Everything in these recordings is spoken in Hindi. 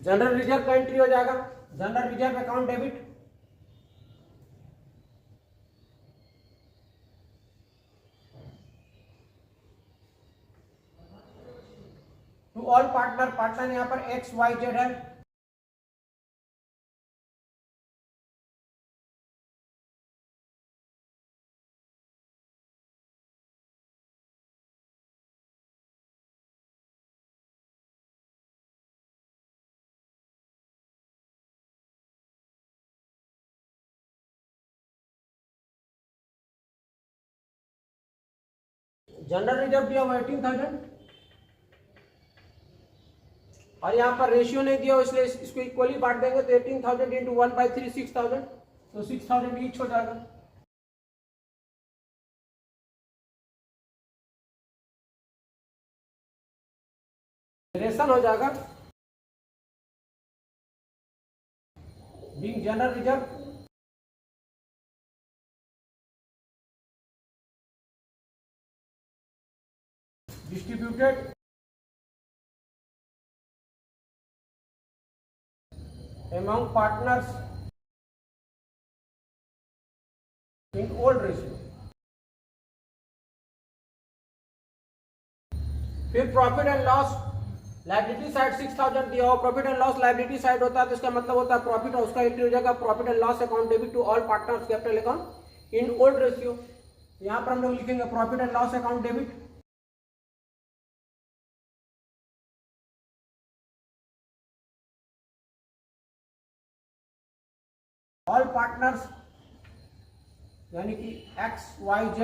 जनरल रिजर्व का एंट्री हो जाएगा, general reserve account debit, to all partner, partner यहां पर XYZ है, जनरल रिजर्व दिया हुआ 18,000 और यहाँ पर रेशियो नहीं दिया इसलिए इसको इक्वली बांट देंगे तो 18,000 इंटू 1/3 6,000, तो 6,000 ईच हो जाएगा। रेशन हो जाएगा being general reserve distributed among partners in old ratio। फिर profit and loss liability side 6,000 दिया हो, profit and loss liability side होता है तो इसका मतलब होता है प्रॉफिट और उसका एंट्री हो जाएगा profit and loss account debit to all partners capital account in old ratio. यहां पर हम लोग लिखेंगे profit and loss account debit all partners यानी कि XYZ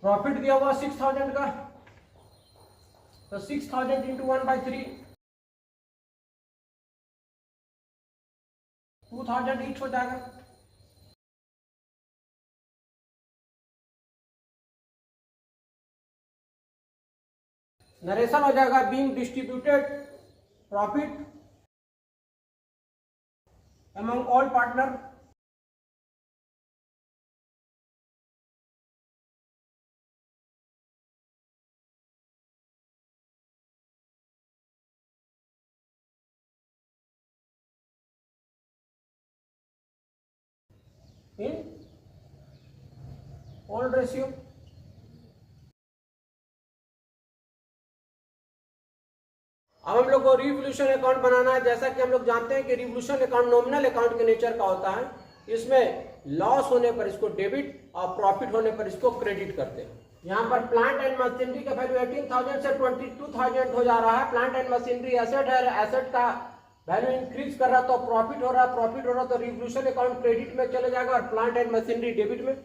प्रॉफिट दिया हुआ 6,000 का तो 6,000 इंटू 1/3 2,000 ईच हो जाएगा। नरेशन हो जाएगा being distributed profit among all partner in old ratio. अब हम लोग को रिवोल्यूशन अकाउंट बनाना है। जैसा कि हम लोग जानते हैं कि रिवोल्यूशन अकाउंट नॉमिनल अकाउंट के नेचर का होता है, इसमें लॉस होने पर इसको डेबिट और प्रॉफिट होने पर इसको क्रेडिट करते हैं। यहाँ पर प्लांट एंड मशीनरी का वैल्यू 18,000 से 22,000 हो जा रहा है। प्लांट एंड मशीनरी एसेट है, एसेट का वैल्यू इंक्रीज कर रहा तो प्रॉफिट हो रहा तो रिवोल्यूशन अकाउंट क्रेडिट में चले जाएगा और प्लांट एंड मशीनरी डेबिट में।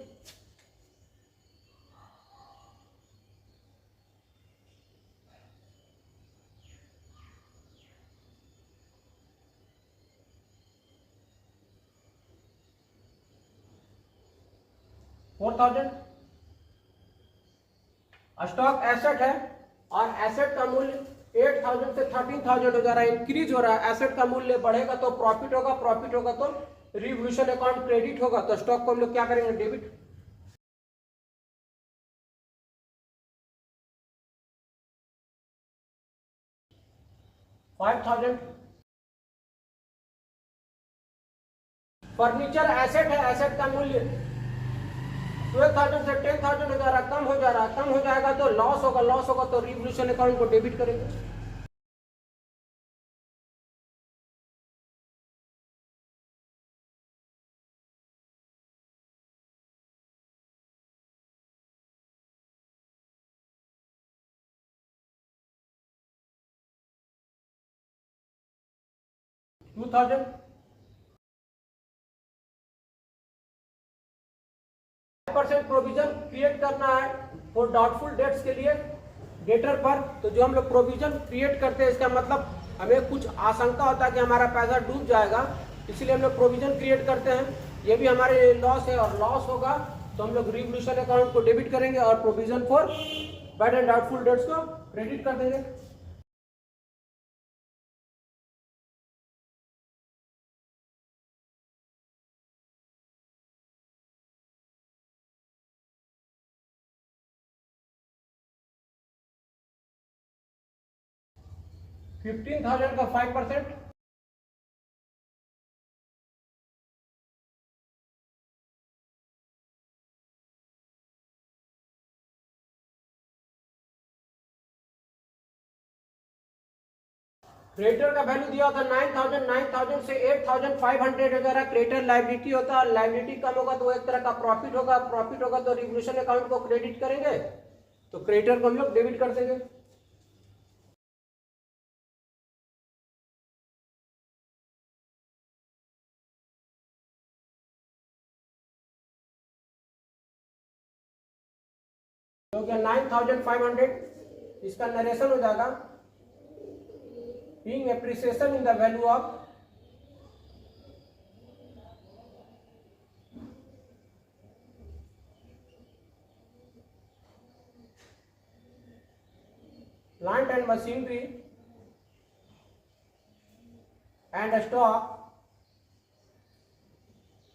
स्टॉक एसेट है और एसेट का मूल्य 8,000 से 13,000 हो जा रहा है, इंक्रीज हो रहा है। एसेट का मूल्य बढ़ेगा तो प्रॉफिट होगा तो रिवोल्यूशन अकाउंट क्रेडिट होगा, तो स्टॉक को हम लोग क्या करेंगे डेबिट। फर्नीचर एसेट है, एसेट का मूल्य 12,000 से 10,000 हो जा रहा है, कम हो जाएगा तो लॉस होगा तो रिवोल्यूशन अकाउंट को डेबिट करेंगे। % प्रोविजन क्रिएट करना है फॉर डाउटफुल डेट्स के लिए डेटर पर। तो जो हम लोग प्रोविजन क्रिएट करते हैं इसका मतलब हमें कुछ आशंका होता है कि हमारा पैसा डूब जाएगा, इसलिए हम लोग प्रोविजन क्रिएट करते हैं। ये भी हमारे लॉस है और लॉस होगा तो हम लोग रिवोल्यूशन अकाउंट को डेबिट करेंगे और provision for bad and doubtful debts को क्रेडिट कर देंगे। 15,000 का 5%, क्रेडिटर का वैल्यू दिया होता है 9,000, 9,000 से 8,500 वगैरह क्रेडिटर लाइबिलिटी होता है। लाइबिलिटी कम होगा तो वो एक तरह का प्रॉफिट होगा, प्रॉफिट होगा तो रिवोल्यूशन अकाउंट को क्रेडिट करेंगे, तो क्रेडिटर को हम लोग डेबिट कर देंगे। तो क्या 9,500 इसका नरेशन हो जाएगा, being appreciation in the value of plant and machinery and stock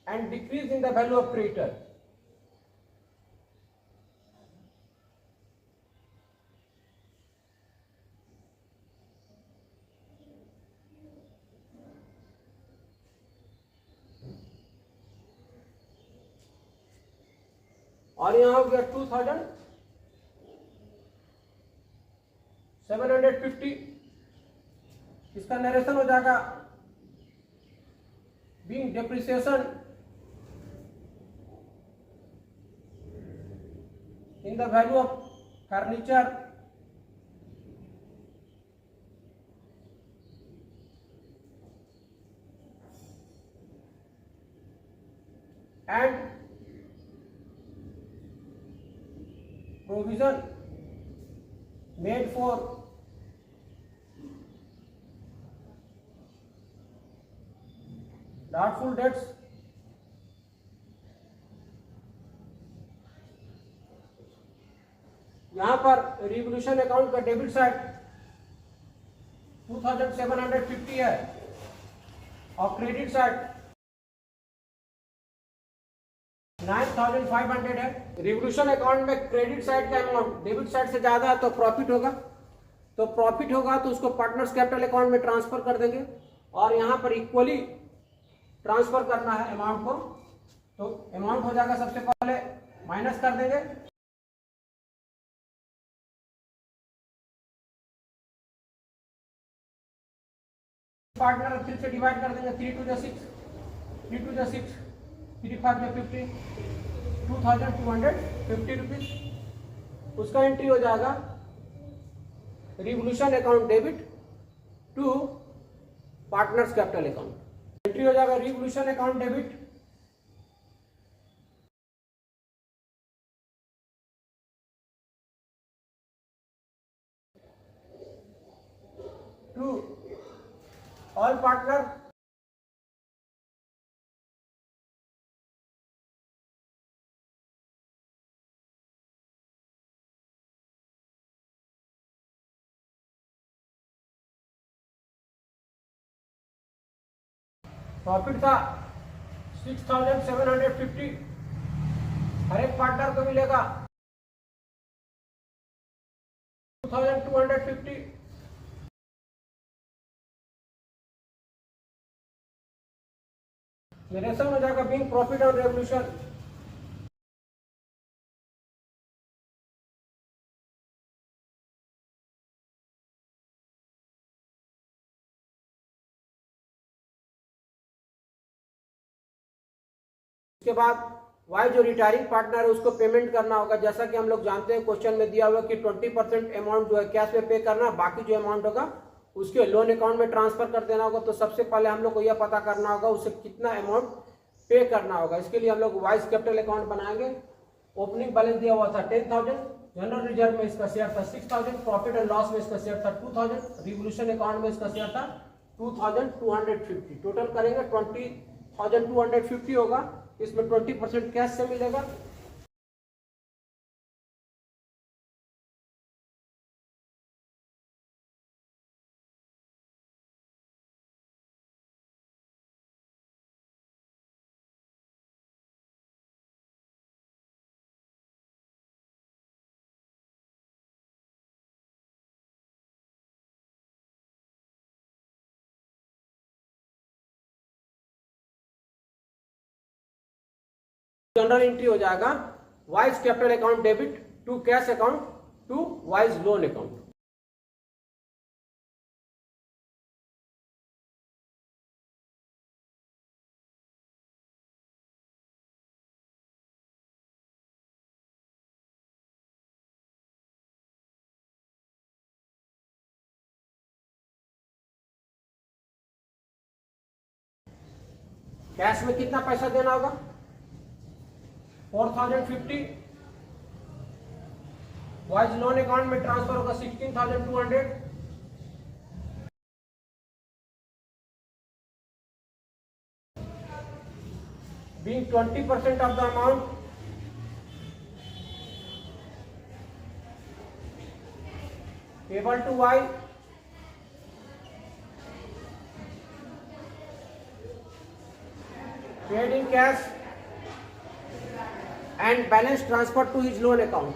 and decrease in the value of creditor. और यहां हो गया 2,750, इसका नरेशन हो जाएगा being depreciation in the value of furniture and provision made for doubtful debts यहां पर रिवोल्यूशन अकाउंट का डेबिट साइड 2,750 है और क्रेडिट साइड 9,500 है। रिवोल्यूशन अकाउंट में क्रेडिट साइड का अमाउंट डेबिट साइड से ज्यादा है तो प्रॉफिट होगा, तो प्रॉफिट होगा तो उसको पार्टनर्स कैपिटल अकाउंट में ट्रांसफर कर देंगे और यहां पर इक्वली ट्रांसफर करना है अमाउंट को। तो अमाउंट हो जाएगा, सबसे पहले माइनस कर देंगे, पार्टनर 3 से डिवाइड कर देंगे, 3 2 6, 3 2 6, 3 5 50, 2,250 रुपीज। उसका एंट्री हो जाएगा revaluation account debit to partners capital account. Entry हो जाएगा revaluation account debit to all partner profit था 6,750, हर एक पार्टनर को मिलेगा 2,250। नरेशन हो जाएगा बीइंग प्रॉफिट ऑन रेवोल्यूशन के बाद वाई जो रिटायरिंग पार्टनर है उसको पेमेंट करना होगा। जैसा कि हम लोग जानते हैं क्वेश्चन में दिया हुआ कि 20% अमाउंट जो है कैश में पे करना, बाकी जो अमाउंट होगा उसके लोन अकाउंट में ट्रांसफर कर देना होगा। तो सबसे पहले हम लोग को यह पता करना होगा उसे कितना अमाउंट पे करना होगा। इसके लिए हम लोग वाइस कैपिटल अकाउंट बनाएंगे। ओपनिंग बैलेंस दिया हुआ था 10,000, जनरल रिजर्व में इसका शेयर था 6,000, प्रॉफिट एंड लॉस में इसका शेयर था 2,000, रिवोल्यूशन अकाउंट में इसका शेयर था 2,250। टोटल करेंगे 20,250 होगा। इसमें 20% कैश से मिलेगा जनरल एंट्री हो जाएगा Y's capital account debit to cash account to Y's loan account. Cash में कितना पैसा देना होगा 4050, वाइज लोन अकाउंट में ट्रांसफर होगा 16200, being 20% of the amount, payable to Y, paid in cash and balance transferred to his loan account.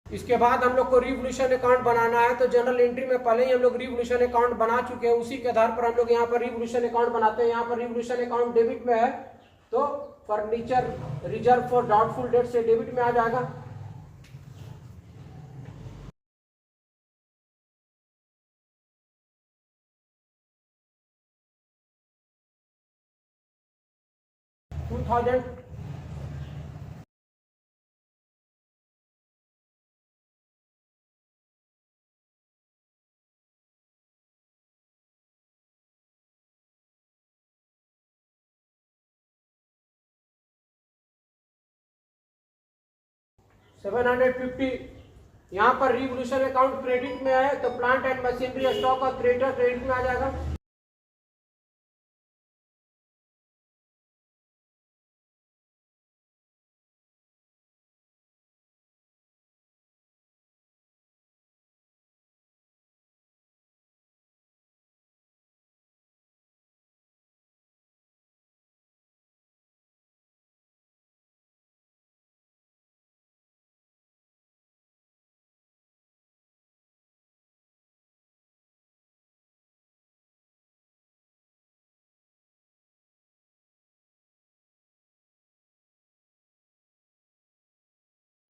इसके बाद हम लोग को रिवोल्यूशन अकाउंट बनाना है, तो जनरल एंट्री में पहले ही हम लोग रिवोल्यूशन अकाउंट बना चुके हैं, उसी के आधार पर हम लोग यहाँ पर रिवोल्यूशन अकाउंट बनाते हैं। यहाँ पर रिवोल्यूशन अकाउंट डेबिट में है तो furniture reserve for doubtful debt से डेबिट में आ जाएगा। $750 यहाँ पर रिवोल्यूशन अकाउंट क्रेडिट में है तो प्लांट एंड मशीनरी स्टॉक और क्रेडिटर क्रेडिट में आ जाएगा।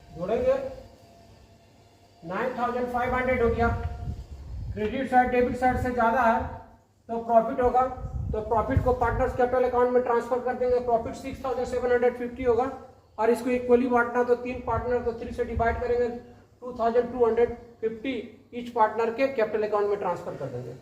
जोड़ेंगे 9500 हो गया। क्रेडिट साइड डेबिट साइड से ज्यादा है तो प्रॉफिट होगा, तो प्रॉफिट को पार्टनर्स कैपिटल अकाउंट में ट्रांसफर कर देंगे। प्रॉफिट 6750 होगा और इसको इक्वली बांटना तो 3 पार्टनर तो 3 से डिवाइड करेंगे 2250 ईच पार्टनर के कैपिटल अकाउंट में ट्रांसफर कर देंगे।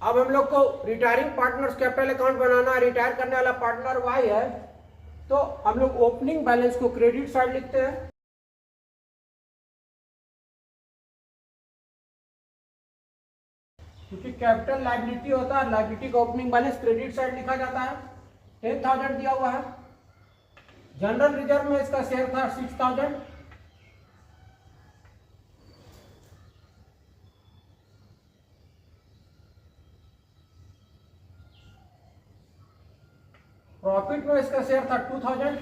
अब हम लोग को रिटायरिंग पार्टनर्स कैपिटल अकाउंट बनाना है। रिटायर करने वाला पार्टनर वाई है तो हम लोग ओपनिंग बैलेंस को क्रेडिट साइड लिखते हैं, क्योंकि कैपिटल लायबिलिटी होता है, लायबिलिटी का ओपनिंग बैलेंस क्रेडिट साइड लिखा जाता है। 10,000 दिया हुआ है। जनरल रिजर्व में इसका शेयर था 6,000। प्रॉफिट में इसका शेयर था 2000।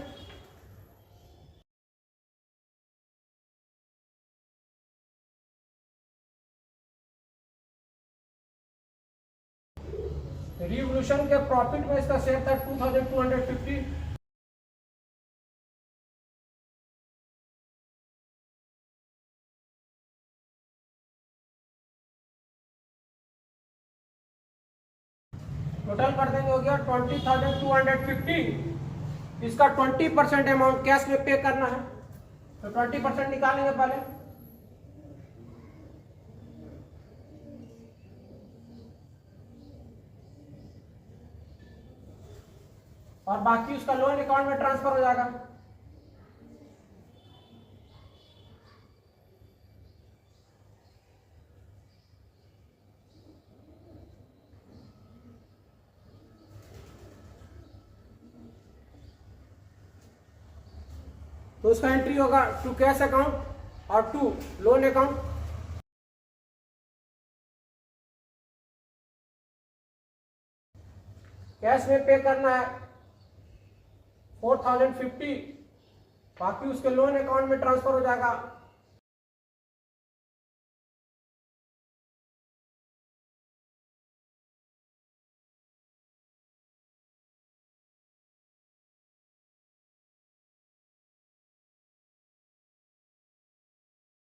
रिवोल्यूशन के प्रॉफिट में इसका शेयर था 2250। टोटल कर देंगे हो गया 20,250। इसका 20% अमाउंट कैश में पे करना है तो 20% निकालेंगे पहले। और बाकी उसका लोन अकाउंट में ट्रांसफर हो जाएगा। तो उसका एंट्री होगा टू कैश अकाउंट और टू लोन अकाउंट। कैश में पे करना है 4050, बाकी उसके लोन अकाउंट में ट्रांसफर हो जाएगा